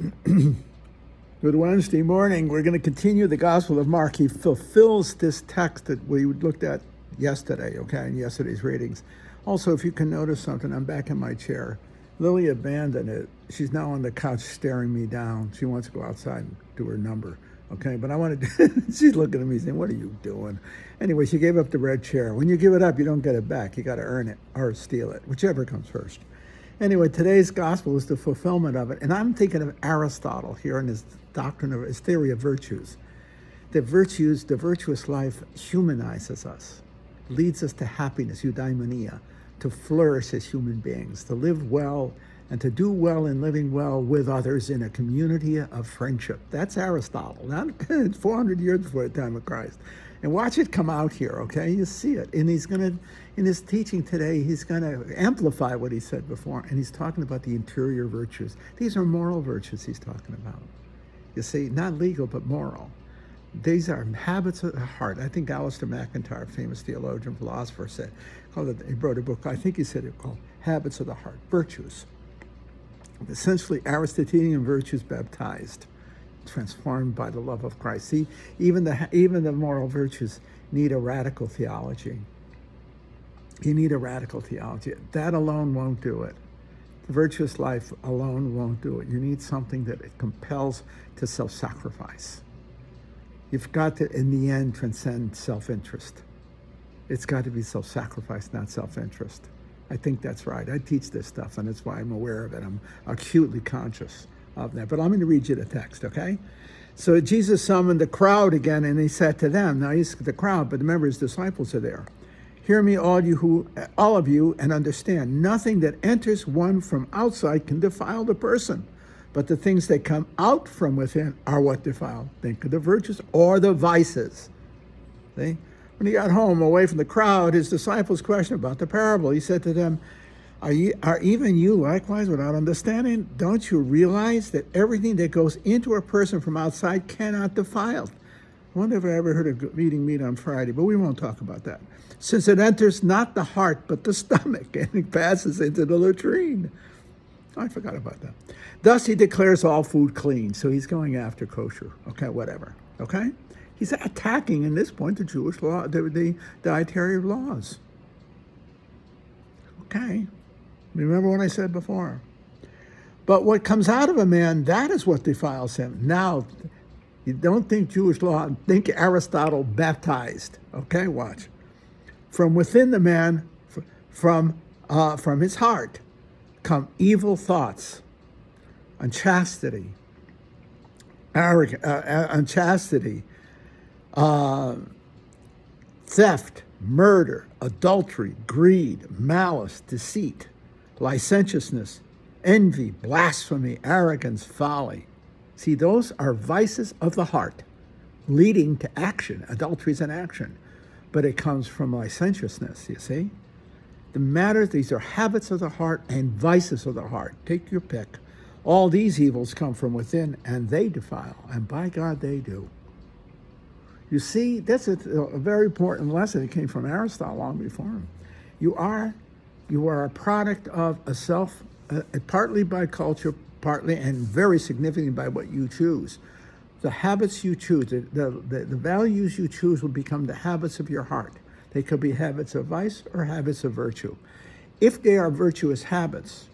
Good Wednesday morning. We're going to continue the Gospel of Mark. He fulfills this text that we looked at yesterday, okay, in yesterday's readings. Also, if you can notice something, I'm back in my chair. Lily abandoned it. She's now on the couch staring me down. She wants to go outside and do her number, okay? But I wanted to, she's looking at me saying, what are you doing? Anyway, she gave up the red chair. When you give it up, you don't get it back. You got to earn it or steal it, whichever comes first. Anyway, today's gospel is the fulfillment of it. And I'm thinking of Aristotle here in his doctrine of his theory of virtues. The virtuous life humanizes us, leads us to happiness, eudaimonia, to flourish as human beings, to live well and to do well in living well with others in a community of friendship. That's Aristotle, not 400 years before the time of Christ. And watch it come out here, okay? You see it. And he's going to, in his teaching today, he's going to amplify what he said before. And he's talking about the interior virtues. These are moral virtues he's talking about. You see, not legal, but moral. These are habits of the heart. I think Alistair McIntyre, famous theologian, philosopher, said, he wrote a book, I think he said it called Habits of the Heart, Virtues. Essentially, Aristotelian virtues baptized, transformed by the love of Christ. See, even the moral virtues need a radical theology. You need a radical theology. That alone won't do it. The virtuous life alone won't do it. You need something that it compels to self-sacrifice. You've got to, in the end, transcend self-interest. It's got to be self-sacrifice, not self-interest. I think that's right. I teach this stuff, and that's why I'm aware of it. I'm acutely conscious of that. But I'm going to read you the text, okay? So Jesus summoned the crowd again, and he said to them, now he's the crowd, but remember his disciples are there. Hear me, all of you, and understand. Nothing that enters one from outside can defile the person, but the things that come out from within are what defile. Think of the virtues or the vices. See? When he got home, away from the crowd, his disciples questioned about the parable. He said to them, Are even you likewise without understanding? Don't you realize that everything that goes into a person from outside cannot defile? I wonder if I ever heard of eating meat on Friday, but we won't talk about that. Since it enters not the heart, but the stomach, and it passes into the latrine. I forgot about that. Thus he declares all food clean, so he's going after kosher. Okay, whatever. Okay? He's attacking, in this point, the Jewish law, the dietary laws. Okay? Remember what I said before. But what comes out of a man, that is what defiles him. Now, you don't think Jewish law, think Aristotle baptized. Okay, watch. From within the man, from his heart, come evil thoughts, unchastity, theft, murder, adultery, greed, malice, deceit, licentiousness, envy, blasphemy, arrogance, folly. See, those are vices of the heart, leading to action. Adultery is an action, but it comes from licentiousness, you see? These are habits of the heart and vices of the heart. Take your pick. All these evils come from within, and they defile, and by God, they do. You see, that's a very important lesson. It came from Aristotle long before him. You are a product of a self, partly by culture, partly and very significantly by what you choose. The habits you choose, the values you choose will become the habits of your heart. They could be habits of vice or habits of virtue. If they are virtuous habits,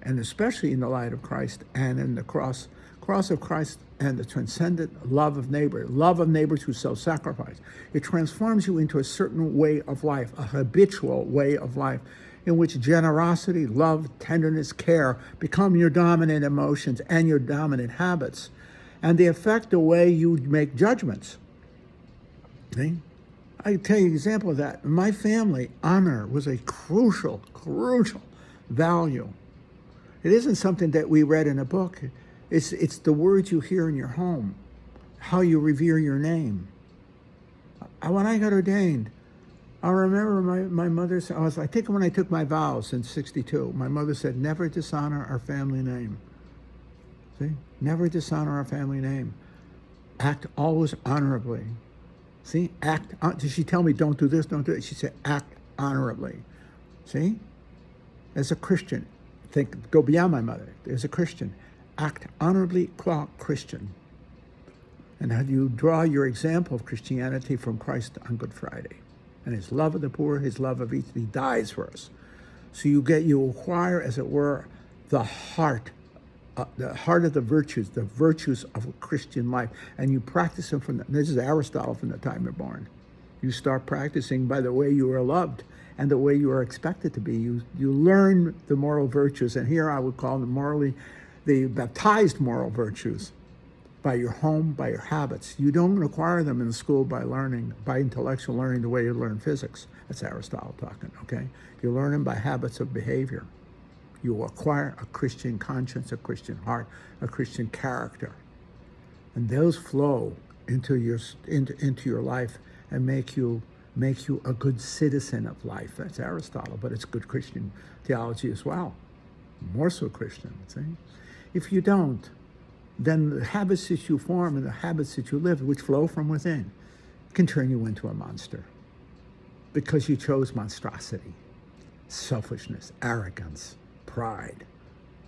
and especially in the light of Christ and in the cross of Christ and the transcendent love of neighbors who self-sacrifice, it transforms you into a certain way of life, a habitual way of life, in which generosity, love, tenderness, care become your dominant emotions and your dominant habits, and they affect the way you make judgments. See? I tell you an example of that. In my family, honor was a crucial value. It isn't something that we read in a book. It's the words you hear in your home, how you revere your name. When I got ordained, I remember my mother said, I think when I took my vows in 1962, my mother said, never dishonor our family name. See? Never dishonor our family name. Act always honorably. See? Did she tell me don't do this, don't do it? She said act honorably. See? As a Christian, go beyond my mother. As a Christian, act honorably qua Christian. And how do you draw your example of Christianity from Christ on Good Friday? And his love of the poor, his love of each, he dies for us. So you acquire, as it were, the heart of the virtues of a Christian life, and you practice them this is Aristotle, from the time you're born. You start practicing by the way you are loved and the way you are expected to be. You learn the moral virtues, and here I would call them the baptized moral virtues, by your home, by your habits. You don't acquire them in school by intellectual learning the way you learn physics. That's Aristotle talking, okay? You learn them by habits of behavior. You acquire a Christian conscience, a Christian heart, a Christian character. And those flow into your life and make you a good citizen of life. That's Aristotle, but it's good Christian theology as well. More so Christian, see? If you don't, then the habits that you form and the habits that you live, which flow from within, can turn you into a monster. Because you chose monstrosity, selfishness, arrogance, pride,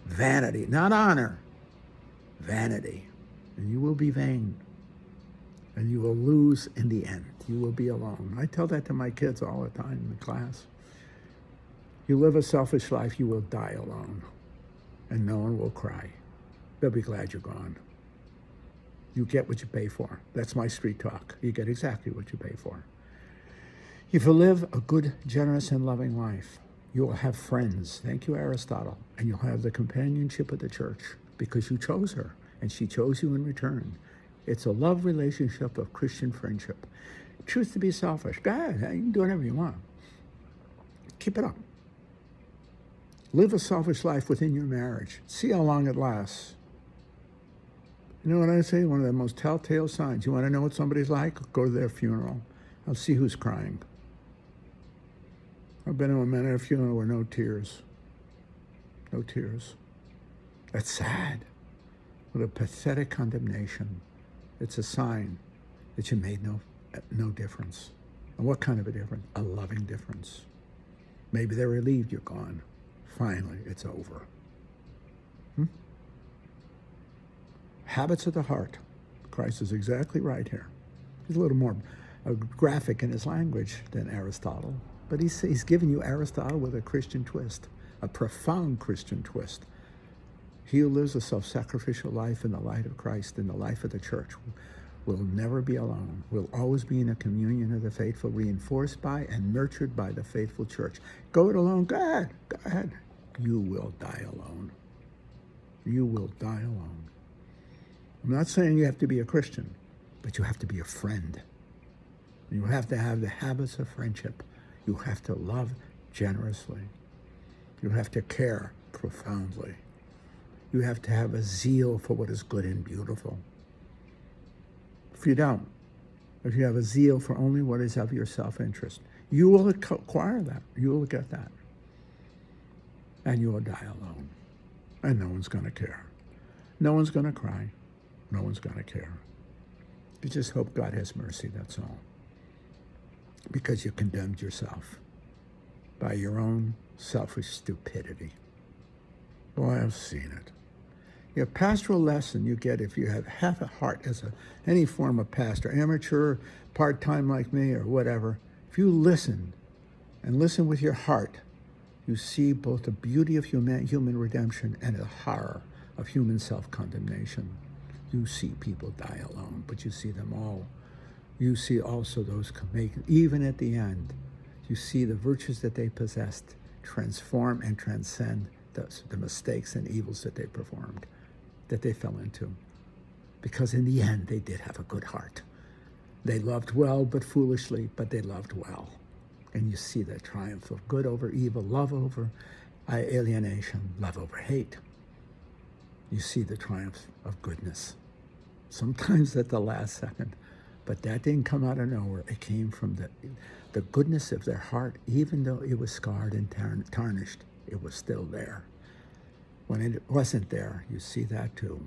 vanity, not honor, vanity. And you will be vain. And you will lose in the end. You will be alone. I tell that to my kids all the time in the class. You live a selfish life, you will die alone. And no one will cry. They'll be glad you're gone. You get what you pay for. That's my street talk. You get exactly what you pay for. If you live a good, generous, and loving life, you will have friends. Thank you, Aristotle. And you'll have the companionship of the church because you chose her and she chose you in return. It's a love relationship of Christian friendship. Choose to be selfish. Go ahead. You can do whatever you want. Keep it up. Live a selfish life within your marriage. See how long it lasts. You know what I say? One of the most telltale signs. You want to know what somebody's like? Go to their funeral. I'll see who's crying. I've been to a man at a funeral where no tears. No tears. That's sad. What a pathetic condemnation. It's a sign that you made no difference. And what kind of a difference? A loving difference. Maybe they're relieved you're gone. Finally, it's over. Habits of the heart. Christ is exactly right here. He's a little more graphic in his language than Aristotle, but he's giving you Aristotle with a Christian twist, a profound Christian twist. He who lives a self-sacrificial life in the light of Christ, in the life of the church, will never be alone, will always be in a communion of the faithful, reinforced by and nurtured by the faithful church. Go it alone, go ahead. You will die alone. You will die alone. I'm not saying you have to be a Christian, but you have to be a friend. You have to have the habits of friendship. You have to love generously. You have to care profoundly. You have to have a zeal for what is good and beautiful. If you don't, if you have a zeal for only what is of your self-interest, you will acquire that. You will get that. And you will die alone. And no one's going to care. No one's going to cry. No one's going to care. You just hope God has mercy, that's all. Because you condemned yourself by your own selfish stupidity. Boy, I've seen it. Your pastoral lesson you get if you have half a heart as any form of pastor, amateur, part-time like me, or whatever. If you listen, and listen with your heart, you see both the beauty of human redemption and the horror of human self-condemnation. You see people die alone, but you see them all. You see also those even at the end, you see the virtues that they possessed transform and transcend the mistakes and evils that they performed, that they fell into. Because in the end, they did have a good heart. They loved well, but foolishly, but they loved well. And you see the triumph of good over evil, love over alienation, love over hate. You see the triumph of goodness. Sometimes at the last second, but that didn't come out of nowhere. It came from the goodness of their heart, even though it was scarred and tarnished, it was still there. When it wasn't there, you see that too.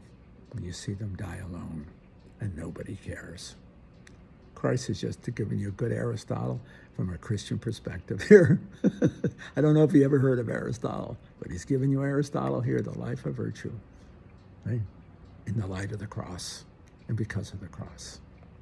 When you see them die alone, and nobody cares. Christ is just giving you a good Aristotle from a Christian perspective here. I don't know if you ever heard of Aristotle, but he's giving you Aristotle here, the life of virtue. right? In the light of the cross and because of the cross.